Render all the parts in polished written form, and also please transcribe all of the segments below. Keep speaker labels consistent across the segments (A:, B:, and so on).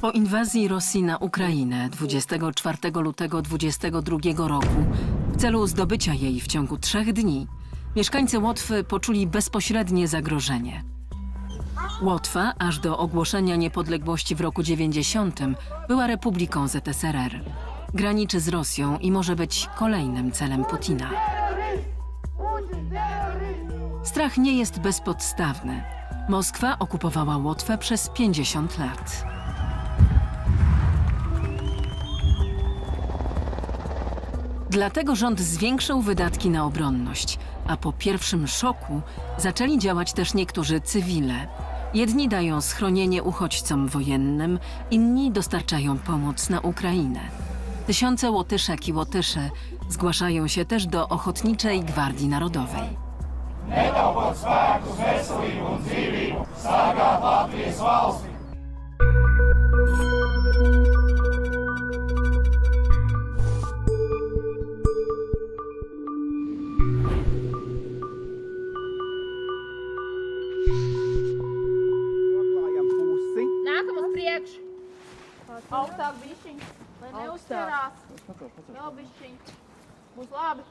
A: Po inwazji Rosji na Ukrainę 24 lutego 2022 roku w celu zdobycia jej w ciągu 3 dni mieszkańcy Łotwy poczuli bezpośrednie zagrożenie. Łotwa aż do ogłoszenia niepodległości w roku 90 była republiką ZSRR. Graniczy z Rosją i może być kolejnym celem Putina. Strach nie jest bezpodstawny. Moskwa okupowała Łotwę przez 50 lat. Dlatego rząd zwiększył wydatki na obronność, a po pierwszym szoku zaczęli działać też niektórzy cywile. Jedni dają schronienie uchodźcom wojennym, inni dostarczają pomoc na Ukrainę. Tysiące Łotyszek i Łotyszy zgłaszają się też do Ochotniczej Gwardii Narodowej.
B: Nākam uz priekšu. Augstāk bišķiņ, lai neuzsverās. Vēl bišķiņ. Būs labi.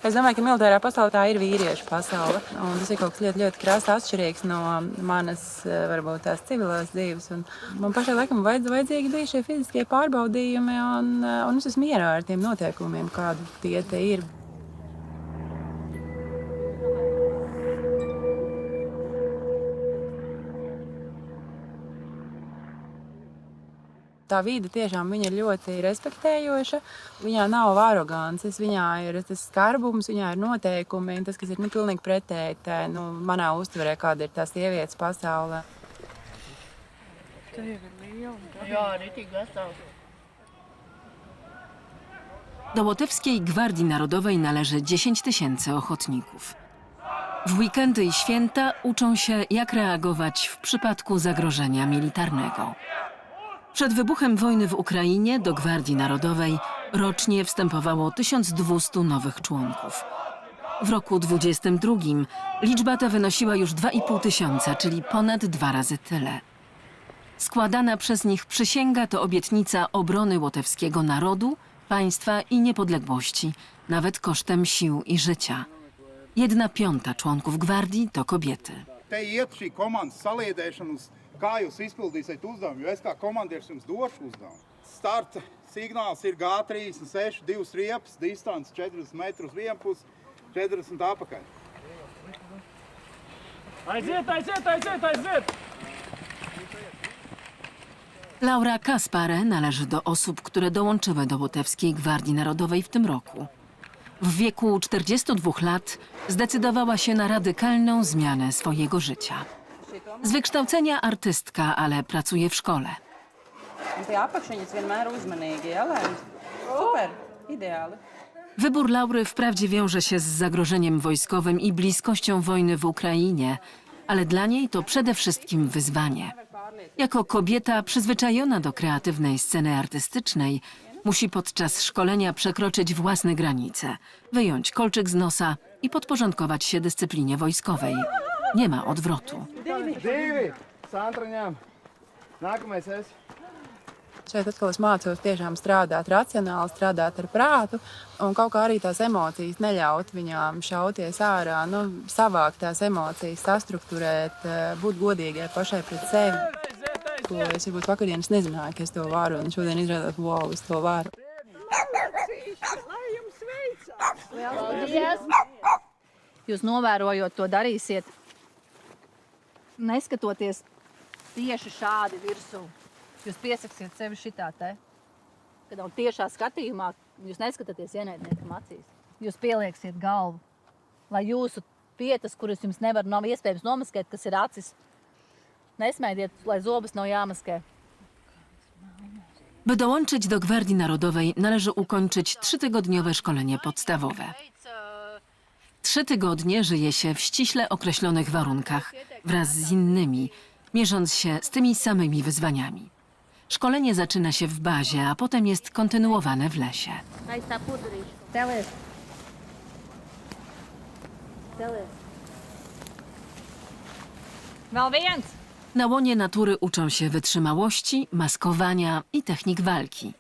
C: Es domāju, ka militārā pasaulē tā ir vīriešu pasaule. Un tas ir kaut kas ļoti, ļoti krāsa atšķirīgs no manas, varbūt tās civilās dzīves. Un man pašai laikam vajadzīgi bija šie fiziskie pārbaudījumi, un es esmu mierā ar tiem noteikumiem, kādi tie te ir. Tā vide tiešām ir ļoti respektējoša. Viņā nav arogances, viņā ir tas skarbums, viņā ir noteikumi. Tas, kas ir pilnīgi pretēji manā uztverē, kāda ir tā sievietes pasaulē.
B: Jā, ritīgi vesels.
A: Do Łotewskiej Gwardii Narodowej należy 10 000 ochotników. W weekendy i święta uczą się, jak reagować w przypadku zagrożenia militarnego. Przed wybuchem wojny w Ukrainie do Gwardii Narodowej rocznie wstępowało 1200 nowych członków. W roku 2022 liczba ta wynosiła już 2500, czyli ponad 2 razy tyle. Składana przez nich przysięga to obietnica obrony łotewskiego narodu, państwa i niepodległości, nawet kosztem sił i życia. 1/5 członków gwardii to kobiety.
D: Te iet šī komandas saliedēšana uz kā jūs izpildīsiet uzdevumu, jo es kā komandieris jums došu uzdevumu. Start signāls ir G36, 2 riepas, distance 40 metrus vienpus, 40 apakaļ.
E: Aiziet!
A: Laura Kaspare należy do osób, które dołączyły do Łotewskiej Gwardii Narodowej w tym roku. W wieku 42 lat zdecydowała się na radykalną zmianę swojego życia. Z wykształcenia artystka, ale pracuje w szkole.
C: Super, ideāli.
A: Wybór Laury wprawdzie wiąże się z zagrożeniem wojskowym i bliskością wojny w Ukrainie, ale dla niej to przede wszystkim wyzwanie. Jako kobieta przyzwyczajona do kreatywnej sceny artystycznej, musi podczas szkolenia przekroczyć własne granice, wyjąć kolczyk z nosa i podporządkować się dyscyplinie wojskowej. Nie ma odwrotu.
D: Divi! Santra ņem. Nākamais es.
C: Šeit atkal es mācos tiešām strādāt racionāli, strādāt ar prātu un kaut kā arī tās emocijas neļaut viņām šauties ārā, savākt tās emocijas, sastruktūrēt, būt godīgai pašai pret sevi. Ko es varbūt vakardienas nezināju, ka es to varu, un šodien izrādās, wow, es to varu.
B: Paldies! Jūs novērojot to darīsiet, neskatoties tieši šādi virsū. Jūs piesaksiet sevi šitā te. Kad un tiešā skatījumā jūs neskatāties ienaidniekam acīs. Jūs pielieksiet galvu, lai jūsu vietas, kuras jums nav iespējams nomaskēt, kas ir acis, nesmējiet, lai zobus nav jāmaskē.
A: By dołączyć do Gwardii Narodowej, należy ukończyć 3-tygodniowe szkolenie podstawowe. 3 tygodnie żyje się w ściśle określonych warunkach, wraz z innymi, mierząc się z tymi samymi wyzwaniami. Szkolenie zaczyna się w bazie, a potem jest kontynuowane w lesie.
B: Telis. Telis. Vēl viens.
A: Na łonie natury uczą się wytrzymałości, maskowania i technik walki.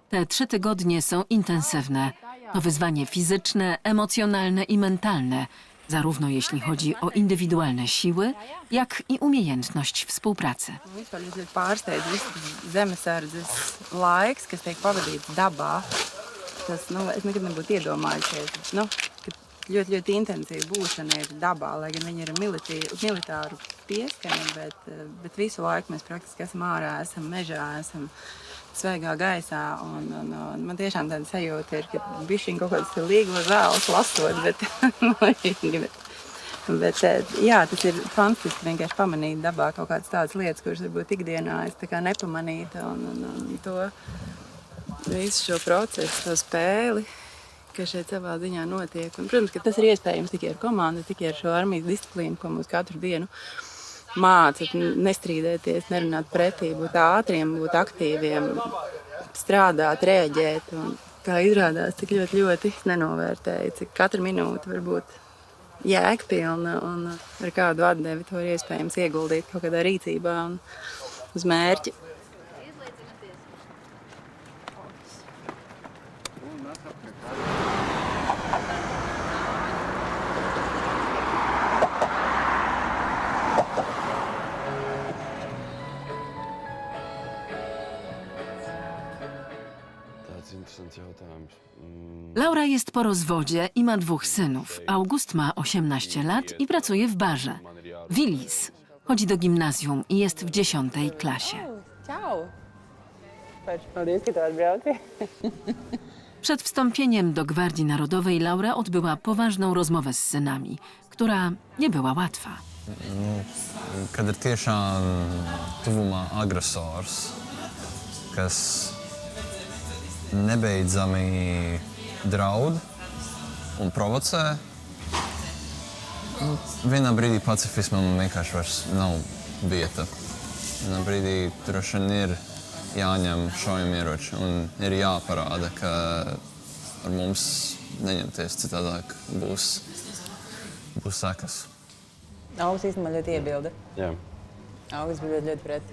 A: Te 3 tygodnie są intensywne. To wyzwanie fizyczne, emocjonalne i mentalne, zarówno jeśli chodzi o indywidualne siły, jak i umiejętność współpracy.
C: Vispār ļoti pārsteidz zemesardzes laiks, kas tiek pavadīts dabā. Tas, es nekad nebūtu iedomājusies, ka ļoti intensīva būšana ir dabā, lai gan viņi ir militāru pieskani, bet visu laiku mēs praktiski esam ārā, esam mežā, esam svaigā gaisā. Un man tiešām tāda sajūta ir, ka bišķiņ kaut kāds līgo zāles lasot, bet jā, tas ir fantastiski vienkārši pamanīt dabā kaut kādas tādas lietas, kuras varbūt ikdienā es tā kā nepamanītu. Un to visu šo procesu, to spēli, kas šeit savā ziņā notiek. Un, protams, ka tas ir iespējams tikai ar komandu, tikai ar šo armijas disciplīnu, ko mums katru dienu māca, nestrīdēties, nerunāt pretī, būt ātriem, būt aktīviem, strādāt, rēģēt. Un, kā izrādās, cik ļoti nenovērtēju, cik katra minūte var būt jēgpilna un ar kādu atdevi to ir iespējams ieguldīt kaut kādā rīcībā un uz mērķi.
A: Laura jest po rozwodzie i ma 2 synów. August ma 18 lat i pracuje w barze. Willis chodzi do gimnazjum i jest w 10. klasie.
C: Čau! Paldies, ka tu atbrauci.
A: Przed wstąpieniem do Gwardii Narodowej Laura odbyła poważną rozmowę z synami, która nie była łatwa.
E: Kad ir tiešām tuvumā agresors, kas nebeidzami draud un provocē, vienā brīdī pacifismam vienkārši vairs nav vieta. Vienā brīdī droši vien ir jāņem šaujamieroči un ir jāparāda, ka ar mums neņemties, citādāk būs sekas.
C: Augus īstenībā ļoti iebilda.
F: Jā.
C: Augus bija ļoti pret.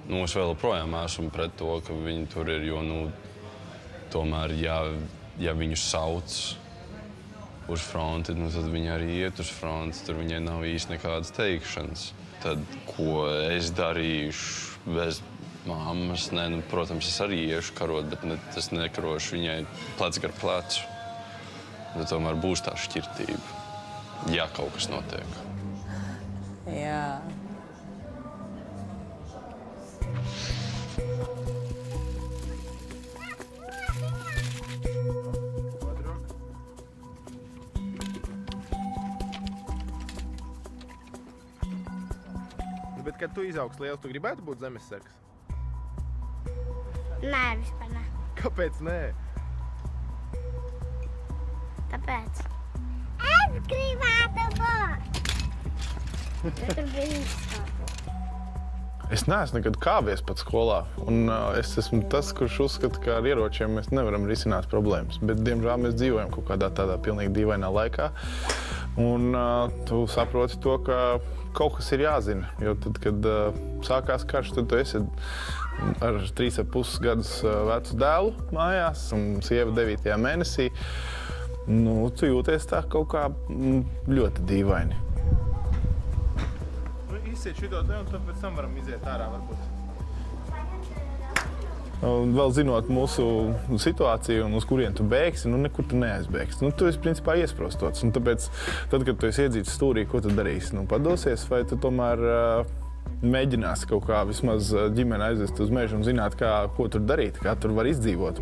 F: Nu, es vēl joprojām esmu pret to, ka viņi tur ir, jo, tomēr, ja viņus sauc uz fronti, tad viņi arī iet uz fronti, tur viņai nav īsti nekādas teikšanas. Tad, ko es darīšu bez mammas, protams, es arī iešu karot, bet es nekarošu viņai plec gar plecu. Tad tomēr būs tā šķirtība, ja kaut kas notiek.
C: Jā.
G: Bet, kad tu izaugs liels, tu gribētu būt zemesargs?
H: Nē, vispār ne.
G: Kāpēc nē?
H: Tāpēc. Es gribētu būt. Tur bija izskatu.
G: Es neesmu nekad kāvies pat skolā. Un es esmu tas, kurš uzskata, ka ar ieročiem mēs nevaram risināt problēmas. Bet, diemžēl, mēs dzīvojam kaut kādā tādā pilnīgi dīvainā laikā. Un tu saproti to, ka kaut kas ir jāzina. Jo tad, kad sākās karš, tad tu esi ar 3,5 gadus vecu dēlu mājās un sieva 9. mēnesī. Nu, tu jūties tā kaut kā ļoti dīvaini. Izsiet šito te, un tad pēc tam varam iziet ārā varbūt. Un vēl zinot mūsu situāciju un uz kurien tu bēgsi, nekur tu neaizbēgsi. Tu esi principā iesprostots. Un tāpēc, tad, kad tu esi iedzīts stūrī, ko tu darīsi? Padosies vai tu tomēr mēģināsi kaut kā vismaz ģimeni aizvest uz mežu un zināt, ko tur darīt, kā tur var izdzīvot?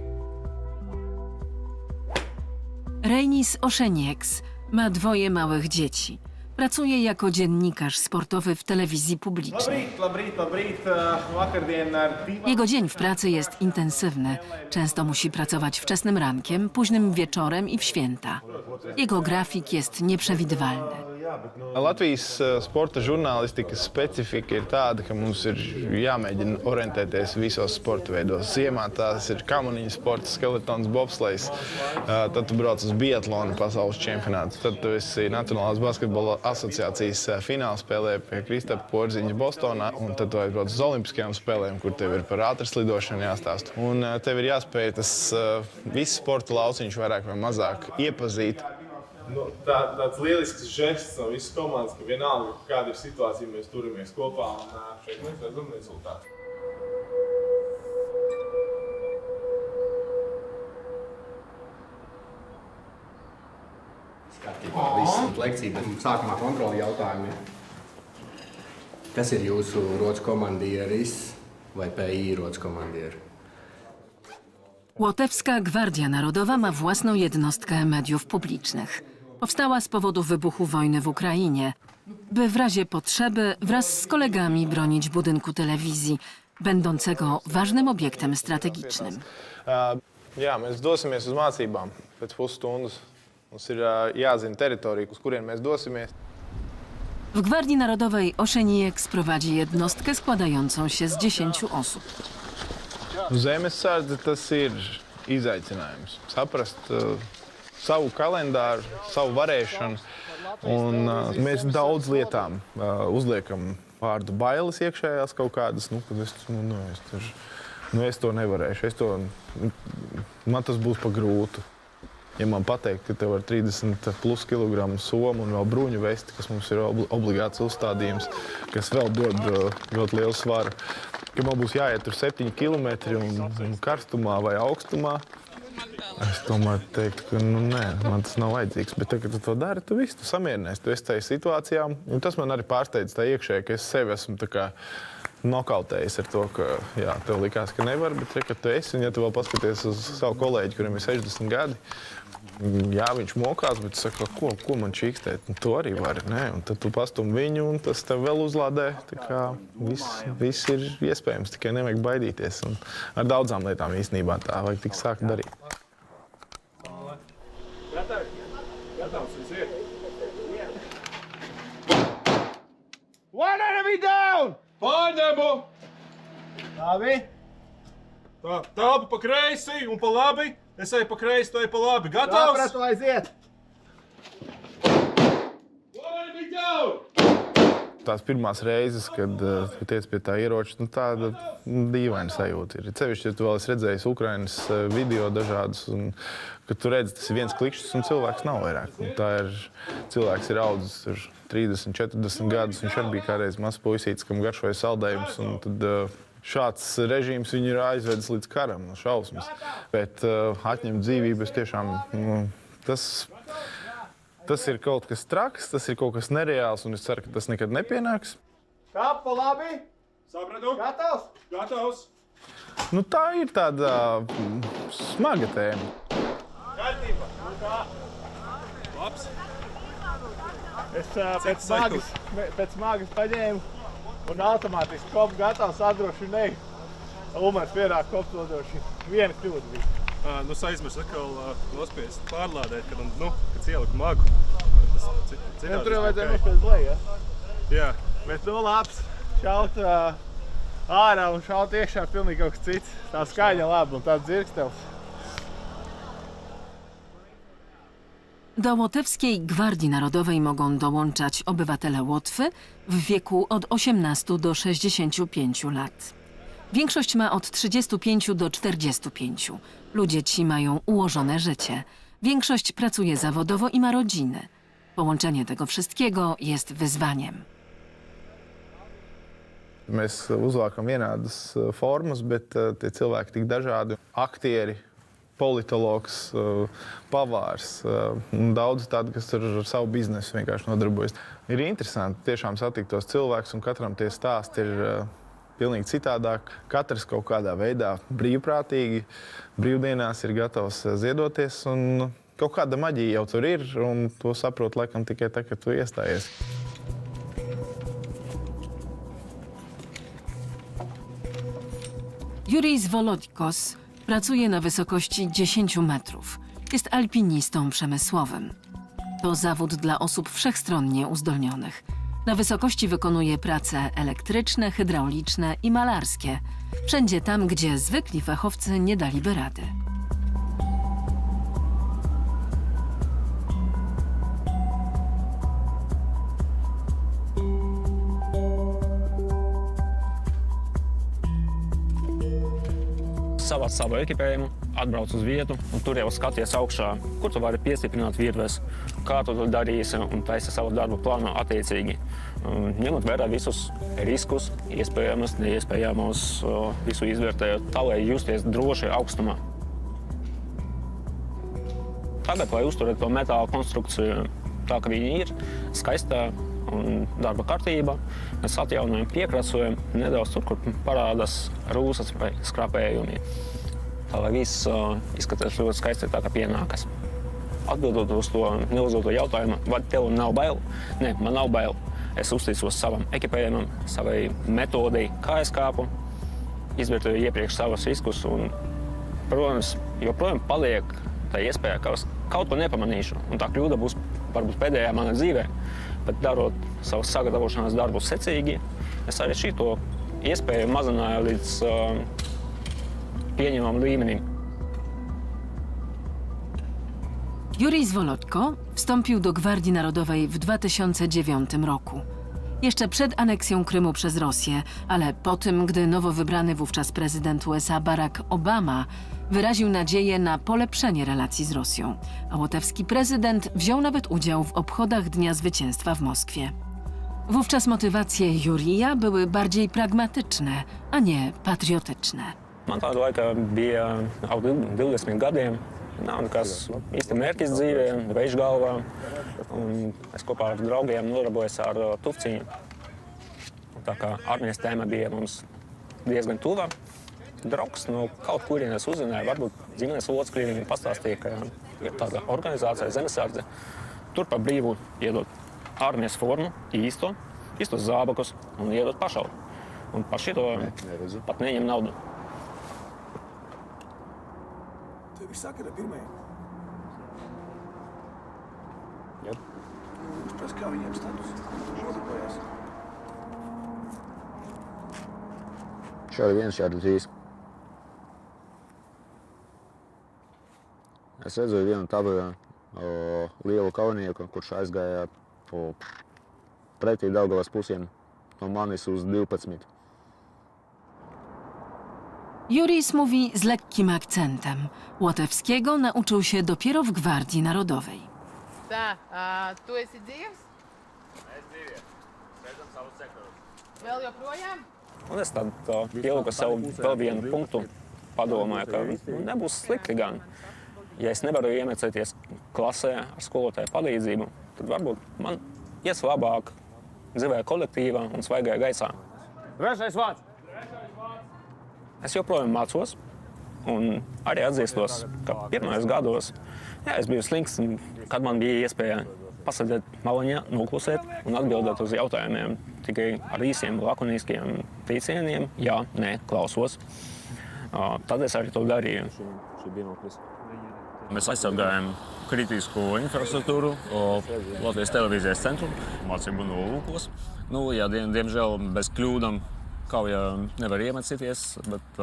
A: Rejnis Oszenieks ma 2 małych dzieci. Pracuje jako dziennikarz sportowy w telewizji publicznej. Jego dzień w pracy jest intensywny. Często musi pracować wczesnym rankiem, późnym wieczorem i w święta. Jego grafik jest nieprzewidywalny.
G: Latvijas sporta žurnālistikas specifika ir tāda, ka mums ir jāmēģina orientēties visos sporta veidos. Ziemā tās ir kamaniņu sports, skeletons, bobslejs. Tad tu brauc uz biatlonu pasaules čempionātu. Tad tu esi Nacionālās basketbola asociācijas finālspēlē pie Kristapa Porziņa Bostonā. Un tad tu aizbrauc uz Olimpiskajām spēlēm, kur tev ir par ātrslidošanu jāstāst. Un tev ir jāspēj tas viss sporta lauciņš vairāk vai mazāk iepazīt.
I: Nu, tāds lielisks žests no visas komandas, ka vienalga, kāda ir situācija, mēs turamies kopā un šeit mēs redzam rezultātu.
J: Viss lekcija, bet sākumā kontroli jautājumi. Kas ir jūsu rotas komandieris vai PI rotas komandieris?
A: Łotewska Gwardia Narodowa ma własną jednostkę mediów publicznych. Powstała z powodu wybuchu wojny w Ukrainie, by w razie potrzeby wraz z kolegami bronić budynku telewizji, będącego ważnym obiektem strategicznym.
G: Jā, mēs dosimies uz mācībām pēc pusstundas. Mums ir jāzina teritorija, uz kurien mēs dosimies.
A: W Gwardii Narodowej Ošeņieks prowadzi jednostkę składającą się z 10 osób.
G: Zemesardze tas ir izaicinājums. Saprast savu kalendāru, savu varēšanu. Un mēs daudz lietām uzliekam vārdu bailes iekšējās kaut kādas. Es to nevarēšu. Man tas būs pa grūtu. Ja man pateikt, ka tev ar 30+ kilogramu somu un vēl bruņu vesti, kas mums ir obligāts uzstādījums, kas vēl dod ļoti lielu svaru, ka man būs jāiet tur 7 kilometri un karstumā vai augstumā, es tomēr teiktu, ka nē, man tas nav vajadzīgs. Bet tagad tu to dari, tu visu, tu samierinies, tu esi tajā situācijā. Un tas man arī pārsteidz tā iekšēji, ka es sevi esmu tā kā nokautējis ar to, ka jā, tev likās, ka nevar, bet ka tu esi. Un ja tu vēl paskaties uz savu kolēģi, kuriem ir 60 gadi, jā, viņš mokās, bet saka, ko man čīkstēt? To arī var, ne? Un tad tu pastum viņu, un tas tev vēl uzlādē. Tā kā viss ir iespējams, tikai nevajag baidīties. Un ar daudzām lietām īstenībā tā vajag tik sākt darīt.
I: Gatavs, aiziet! One enemy down! Pārņemu! Labi. Tā, tābu pa kreisi un pa labi. Es eju pa kreisi, tu eju pa labi. Gatavs?
J: Sapratu, aiziet!
I: One enemy down!
G: Tās pirmās reizes, kad tu tiec pie tā ieroča, tāda dīvaina sajūta ir. Cevišķi, ja tu vēl esi redzējis Ukrainas video dažādus, un kad tu redzi, tas ir viens klikšķis un cilvēks nav vairāk. Un tā ir, cilvēks ir audzis 30, 40 gadus, viņš arī bija kādreiz mazs puisītis, kam garšoja saldējums, un tad šāds režīms viņu ir aizvedis līdz karam, šausmas. Bet atņemt dzīvības tiešām, tas ir kaut kas traks, tas ir kaut kas nereāls, un es ceru, ka tas nekad nepienāks.
I: Tāp pa labi. Sapratu? Gatavs? Gatavs.
G: Tā ir tāda smaga tēma.
I: Kārtībā. Kā? Labs.
K: Es pēc smagas paņēmu un automātiski kopu gatavs atdrošināju. Ulmars pienāk kopu nodrošina. Viena kļūda bija.
I: Es aizmirsu atkal nospiest pārlādēt, kad ieliku magu.
K: Tur jau vajadzēja nospiest blēju, ja?
I: Jā.
K: Bet labs. Šaut ārā un šaut iekšā pilnīgi kaut kas cits. Tā skaņa laba un tāds dzirkstels.
A: Do Łotewskiej Gwardii Narodowej mogą dołączać obywatele Łotwy w wieku od 18 do 65 lat. Większość ma od 35 do 45. Ludzie ci mają ułożone życie. Większość pracuje zawodowo i ma rodziny. Połączenie tego wszystkiego jest wyzwaniem.
G: Mēs uzvākam vienādas formas, bet tie cilvēki tik dažādi. Aktieri, politologs, pavārs un daudz tādu, kas ar savu biznesu vienkārši nodarbojas. Ir interesanti tiešām satikt tos cilvēkus, un katram tie stāsti ir pilnīgi citādāk. Katrs kaut kādā veidā brīvprātīgi brīvdienās ir gatavs ziedoties, un kaut kāda maģija jau tur ir, un to saprot laikam tikai tā, kad tu iestājies.
A: Jurijs Wolodkos pracuje na wysokości 10 metrów. Jest alpinistą przemysłowym. To zawód dla osób wszechstronnie uzdolnionych. Na wysokości wykonuje prace elektryczne, hydrauliczne i malarskie. Wszędzie tam, gdzie zwykli fachowcy nie daliby rady.
L: Savāc savu ekipējumu, atbrauc uz vietu, un tur jau skaties augšā, kur tu vari piestiprināt virves, kā tu to darīsi un taisi savu darbu plānu attiecīgi. Ņemot vērā visus riskus, iespējamus, neiespējamus, visu izvērtējot, tā lai justies droši augstumā. Tagad, lai uzturētu to metāla konstrukciju tā, ka viņi ir skaistā un darba kārtībā, mēs atjaunojam, piekrāsojam nedaudz tur, kur parādās rūsas vai skrapējumi. Tā lai viss izskatās ļoti skaisti tā, kā pienākas. Atbildot uz to neuzdoto jautājumu, vai tev nav bail? Nē, man nav bail. Es uzticos savam ekipējumam, savai metodei, kā es kāpu, izvērtēju iepriekš savus riskus un, protams, joprojām paliek tā iespēja, ka es kaut ko nepamanīšu, un tā kļūda būs varbūt pēdējā manā dzīvē. Bet darot savus sagatavošanās darbus secīgi, es arī šito iespēju mazināju līdz pieņemamam līmenim.
A: Jurij Zwolodko wstąpił do Gwardii Narodowej w 2009 roku. Jeszcze przed aneksją Krymu przez Rosję, ale po tym, gdy nowo wybrany wówczas prezydent USA Barack Obama wyraził nadzieję na polepszenie relacji z Rosją, a łotewski prezydent wziął nawet udział w obchodach Dnia Zwycięstwa w Moskwie. Wówczas motywacje Jurija były bardziej pragmatyczne, a nie patriotyczne.
L: Man tāda laika bija ap 20 gadiem. Nav nekas īsti mērķis dzīvē, vējš galvā. Es kopā ar draugiem nodarbojos ar tufciņu. Tā kā armijas tēma bija mums diezgan tuva. Draugs no kaut kurienes uzzināja, varbūt ģimenes locekļi viņam pastāstīja, ka ir tāda organizācija Zemesardze. Tur pa brīvu iedot armijas formu, īstos zābakus un iedot pašaudu. Un par šito pat neņem naudu.
I: Viņš saka, ka pirmajā.
L: Jā.
I: Viņš prasa, kā viņiem status nodarbojās.
M: Šādi viens, šādi trīs. Es redzēju vienu taburā lielu kaujinieku, kurš aizgāja pretī Daugavas pusēm no manis uz 12.
A: Juris mówi z lekkim akcentem. Łotewskiego nauczył się dopiero w Gwardii Narodowej.
C: Tā, tu esi dzīvs?
L: Es dzīvie. Sēdam savu sektoru.
C: Vēl joprojām?
L: Un es tad pieliku sev vēl vienu punktu, padomāju, ka nebūs slikti gan. Ja es nevaru iemecēties klasē ar skolotāju palīdzību, tad varbūt man ies labāk dzīvē kolektīvā un svaigajā gaisā.
K: Trešais vārds!
L: Es joprojām mācos un arī atzīstos, ka pirmajos gados es biju slings, kad man bija iespēja pasēdēt maliņā, noklusēt un atbildēt uz jautājumiem tikai ar īsiem, lakoniskiem teicieniem. Jā, nē, klausos. Tad es arī to darīju. Mēs aizsargājam kritisku infrastruktūru, Latvijas televīzijas centru, mācību nolūkos. Jā, diemžēl bez kļūdām kauja nevar iemācīties, bet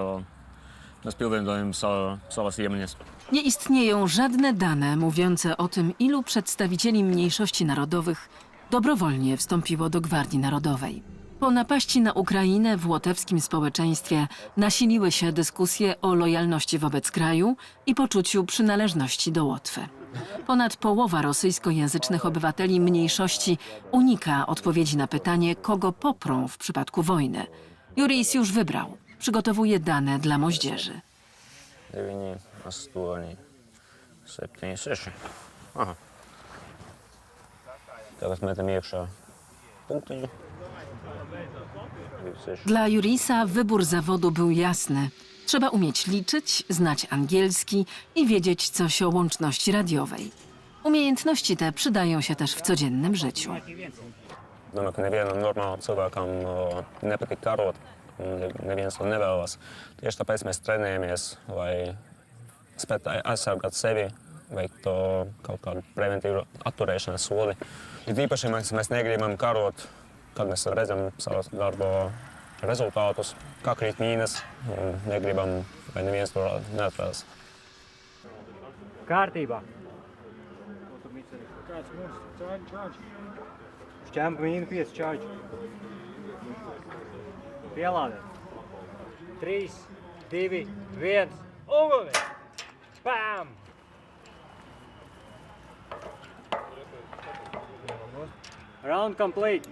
L: mēs pilnveidojam savas iemaņas.
A: Nie istnieją żadne dane mówiące o tym, ilu przedstawicieli mniejszości narodowych dobrowolnie wstąpiło do Gwardii Narodowej. Po napaści na Ukrainę w łotewskim społeczeństwie nasiliły się dyskusje o lojalności wobec kraju i poczuciu przynależności do Łotwy. Ponad połowa rosyjskojęzycznych obywateli mniejszości unika odpowiedzi na pytanie, kogo poprą w przypadku wojny. Jurijs już wybrał. Przygotowuje dane dla moździerzy.
L: 9, 8, 7, 6. Aha. Teraz metam iekšā punktiņu. 26.
A: Dla Jurijsa wybór zawodu był jasny. Trzeba umieć liczyć, znać angielski i wiedzieć coś o łączności radiowej. Umiejętności te przydają się też w codziennym życiu.
L: Domāju, ka nevienam normālam cilvēkam nepatīk karot, neviens to nevēlas. Tieši tāpēc mēs trenējamies, lai spētu aizsargāt sevi veikt kaut kādu preventīvu atturēšanās soli. Ir īpaši, ja mēs negribam karot, kad mēs redzam savas darba rezultātus, kā krīt mīnas, un negribam, vai neviens to neatradās.
N: Kārtībā. Šķempa mīnu 5 čāģi. Pielādēt. 3, 2, 1. Uguni! Bam! Round complete.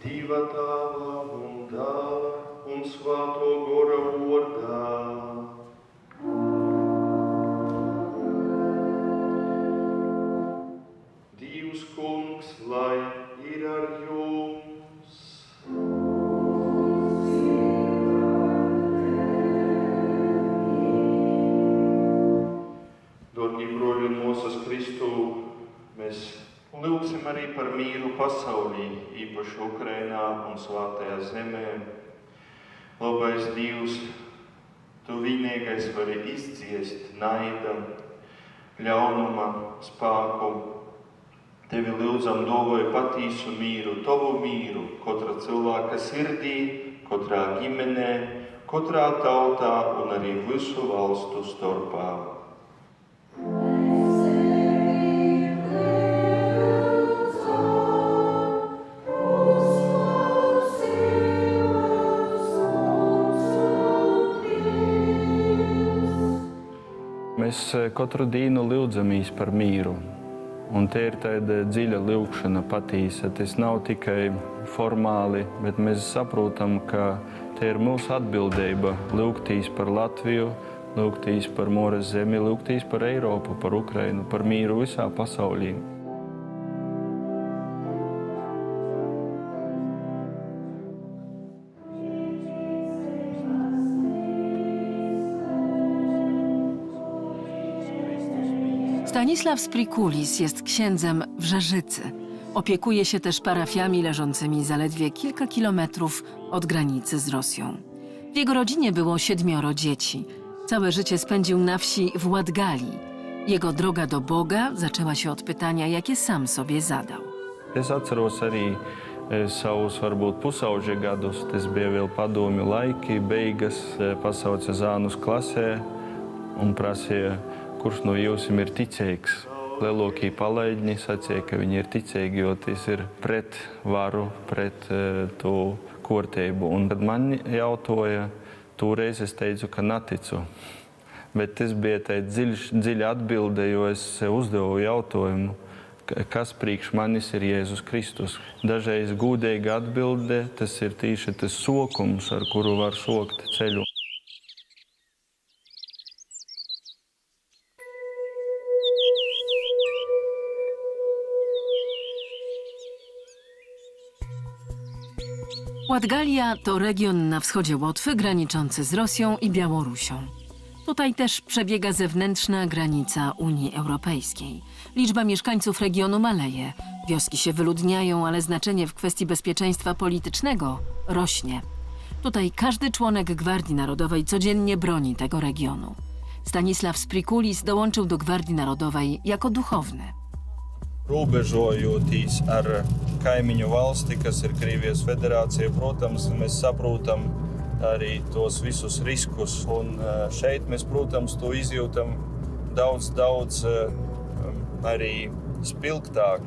O: Dieva tēva un dēla un svēto gora vārdā. Dievs kungs, lai ir ar jums. Dorgi broļi un mūsas Kristu, mēs lūgsim arī par mīru pasaulī, īpaši Ukrainā un Svētajā zemē. Labais Dievs, Tu vienīgais vari izciest naida, ļaunuma, spēku. Tevi lūdzam dāvāj patīsu mīru, Tavu mīru, katra cilvēka sirdī, katrā ģimenē, katrā tautā un arī visu valstu starpā.
P: Mēs katru dienu lūdzamies par mīru. Un te ir tāda dziļa lūgšana patīsa. Tas nav tikai formāli, bet mēs saprotam, ka te ir mūsu atbildība lūgtīs par Latviju, lūgtīs par Mūras zemi, lūgtīs par Eiropu, par Ukrainu, par mīru visā pasaulī.
A: Stanisław Sprikulis jest księdzem w Żerzycy. Opiekuje się też parafiami leżącymi zaledwie kilka kilometrów od granicy z Rosją. W jego rodzinie było 7 dzieci. Całe życie spędził na wsi w Latgalii. Jego droga do Boga zaczęła się od pytania, jakie sam sobie zadał.
P: Es atceros arī savus, varbūt pusauģa gadus. Tas bija vēl padomju laiki, beigas, pasauca zānus klasē un prasīja, kurš no jums ir ticīgs. Lielākie palaidņi sacīja, ka viņi ir ticīgi, jo tas ir pret varu, pret to kārtību. Un kad man jautāja, toreiz es teicu, ka neticu. Bet tas bija tāda dziļa atbilde, jo es uzdevu jautājumu, kas priekš manis ir Jēzus Kristus. Dažreiz gūdīga atbilde, tas ir tieši tas sokums, ar kuru var sokt ceļu.
A: Latgalia to region na wschodzie Łotwy, graniczący z Rosją i Białorusią. Tutaj też przebiega zewnętrzna granica Unii Europejskiej. Liczba mieszkańców regionu maleje, wioski się wyludniają, ale znaczenie w kwestii bezpieczeństwa politycznego rośnie. Tutaj każdy członek Gwardii Narodowej codziennie broni tego regionu. Stanisław Sprikulis dołączył do Gwardii Narodowej jako duchowny.
P: Robežojoties ar kaimiņu valsti, kas ir Krievijas federācija, protams, mēs saprotam arī tos visus riskus. Un šeit mēs, protams, to izjūtam daudz arī spilgtāk.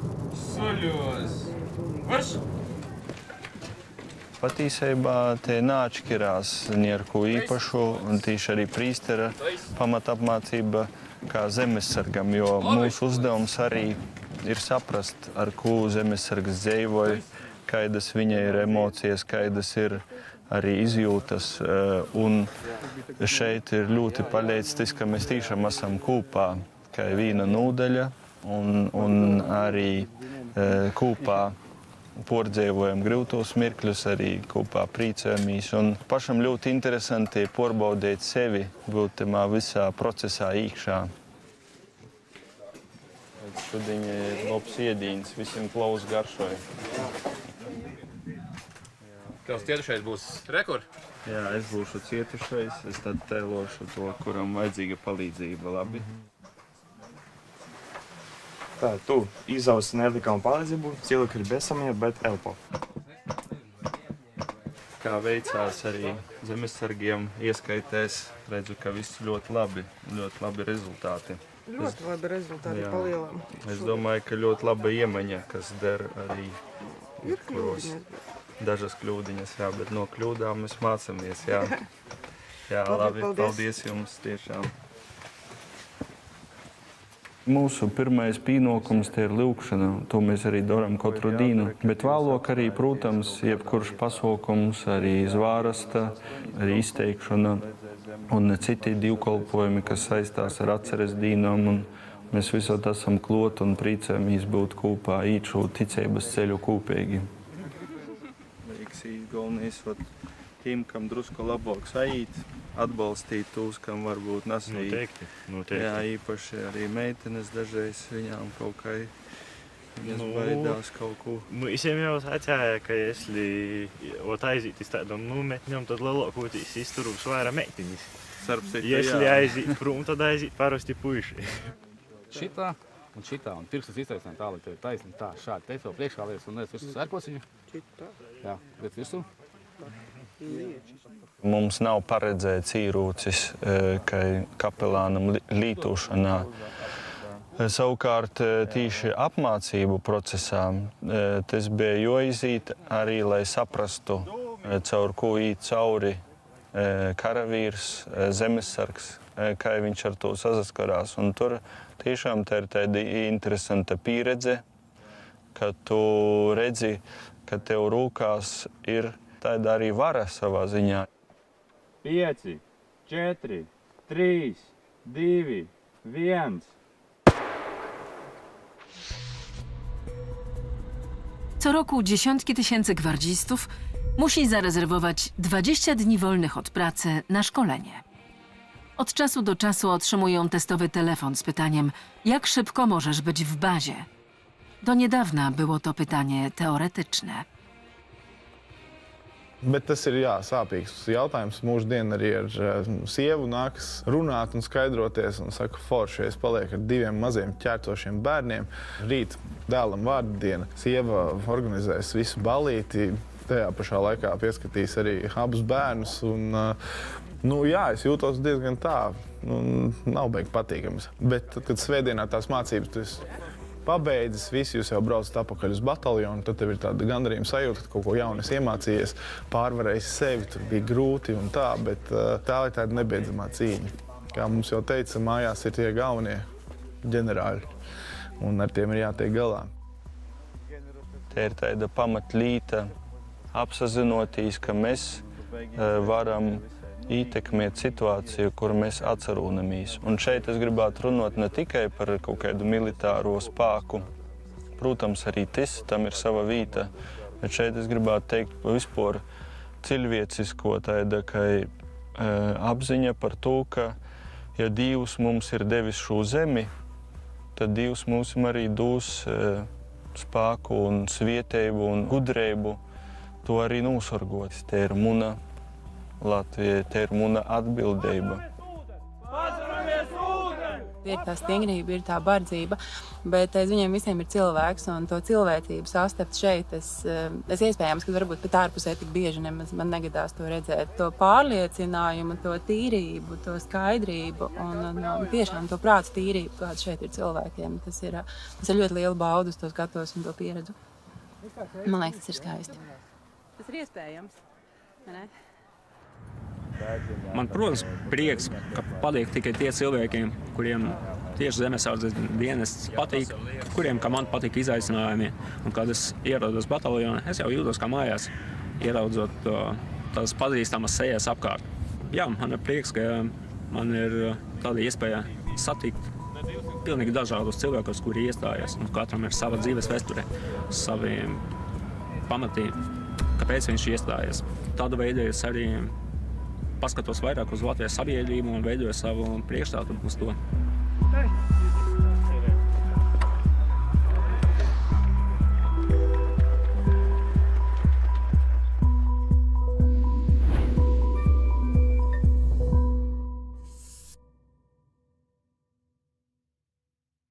P: Patiesībā te neatšķirās ne ar ko īpašu, un tieši arī prīstera pamatapmācība kā zemesargam, jo mūsu uzdevums arī ir saprast, ar ko zemesargs dzīvoja, kādas viņa ir emocijas, kādas ir arī izjūtas. Un šeit ir ļoti paļēctis, ka mēs tiešām esam kopā, kā viena nodaļa, un arī kopā pārdzīvojam grūtos mirkļus, arī kopā priecājamies. Un pašam ļoti interesanti pārbaudīt sevi, būt tamā visā procesā iekšā. Šodien ir labs iedīns, visiem klaus garšoja.
Q: Tavs cietušais būs rekord?
P: Jā, es būšu cietušais, es tad tēlošu to, kuram vajadzīga palīdzība, labi?
Q: Tā, tu izausi nelikām palīdzību, cilvēki ir besamie, bet elpo.
P: Kā veicās arī zemesargiem ieskaitēs, redzu, ka viss ļoti labi rezultāti.
R: Ļoti labi rezultāti palielam.
P: Es domāju, ka ļoti laba iemaņa, kas der arī
R: Ir kļūdiņas.
P: Dažas kļūdiņas, jā, bet no kļūdām mēs mācāmies, jā. Jā, labi, paldies jums tiešām. Mūsu pirmais pienākums te ir lūkšana, to mēs arī darām katru dienu. Bet vēlāk arī, protams, jebkurš pasākums, arī zvārasta, arī izteikšana un citi dievkalpojumi, kas saistās ar atceres dienām. Un mēs visot esam klot un priecājamies būt kopā, īt šo ticības ceļu kopīgi. Galvenais, tiem, kam drusku labāk sajūt, atbalstīt tos, kam varbūt nesajūt.
Q: Noteikti.
P: Jā, īpaši arī meitenes dažreiz viņām kaut kā baidās kaut ko.
Q: Visiem jau sacīja, ka, ja aiziet uz tādām nometņām, tad lielākoties izturums vairāk meitenes. Ja aiziet prom, tad aiziet parasti puiši.
S: Šitā un pirkstus iztaisnēm tā, lai tev ir taisni tā, šādi. Te jau priekšā lietas un lietas visu sērkosiņu. Jā, liet visu.
P: Mums nav paredzēts īrūcis kapelānam lītošanā. Savukārt tīši apmācību procesā tas bija jāiziet arī, lai saprastu, caur ko īt cauri karavīrs, zemesargs, kā viņš ar to saskarās. Un tur tiešām tā ir tāda interesanta pieredze, ka tu redzi, ka tev rūkās ir tāda arī vara savā ziņā.
N: 5, 4, 3, 2, 1.
A: Co roku dziesiątki tysięcy gwardzistów musi zarezerwować 20 dni wolnych od pracy na szkolenie. Od czasu do czasu otrzymują testowy telefon z pytaniem, jak szybko możesz być w bazie. Do niedawna było to pytanie teoretyczne.
G: Bet tas ir sāpīgs jautājums. Mūsdien arī ar sievu nākas runāt un skaidroties. Un saka, forši, es palieku ar 2 maziem ķērtošiem bērniem. Rīt dēlam vārdu diena. Sieva organizēs visu balīti. Tajā pašā laikā pieskatīs arī abus bērnus. Un, es jūtos diezgan tā. Nav beig patīkams. Bet tad, kad svētdienā tās mācības tas pabeidzis, visi jūs jau braucat atpakaļ uz bataljonu, tad tev ir tāda gandarījuma sajūta, ka kaut ko jaunu esi iemācījies, pārvarējis sevi, tur bija grūti un tā, bet tā ir tāda nebeidzamā cīņa. Kā mums jau teica, mājās ir tie galvenie ģenerāļi, un ar tiem ir jātiek galā.
P: Te ir tāda pamatlīta, apsazinoties, ka mēs varam ietekmēt situāciju, kur mēs atcerūnamies. Un šeit es gribētu runāt ne tikai par kaut kādu militāro spēku. Protams, arī tam ir sava vieta. Bet šeit es gribētu teikt vispār cilvēcisko tāda, ka apziņa par to, ka ja Dievs mums ir devis šo zemi, tad Dievs mums arī dos spēku un svietējumu un gudrību to arī nosargot. Te ir muna Latvija, te ir muna atbildība.
C: Ir tā stingrība, ir tā bardzība, bet aiz viņiem visiem ir cilvēks, un to cilvēcību sastapt šeit, es iespējams, ka varbūt pat ārpusē tik bieži nemaz man negadās to redzēt. To pārliecinājumu, to tīrību, to skaidrību un tiešām to prātu tīrību, kāda šeit ir cilvēkiem. Tas ir ļoti liela bauda, uz to skatos un to pieredzu. Man liekas, tas ir skaisti.
R: Tas ir iespējams, vai ne?
L: Man, protams, prieks, ka patīk tikai tie cilvēkiem, kuriem tieši zemesardzes dienests patīk, kuriem, kā man patīk izaicinājumi. Un, kad es ierodos bataljonā, es jau jūtos kā mājās, ieraudzot tādas pazīstamas sejas apkārt. Jā, man ir prieks, ka man ir tāda iespēja satikt pilnīgi dažādus cilvēkus, kuri iestājas. Un katram ir sava dzīves vēsture, savi pamatī, kāpēc viņš iestājas. Tāda veida es arī paskatos vairāk uz Latvijas sabiedrību un veidoju savu priekšstātu uz to.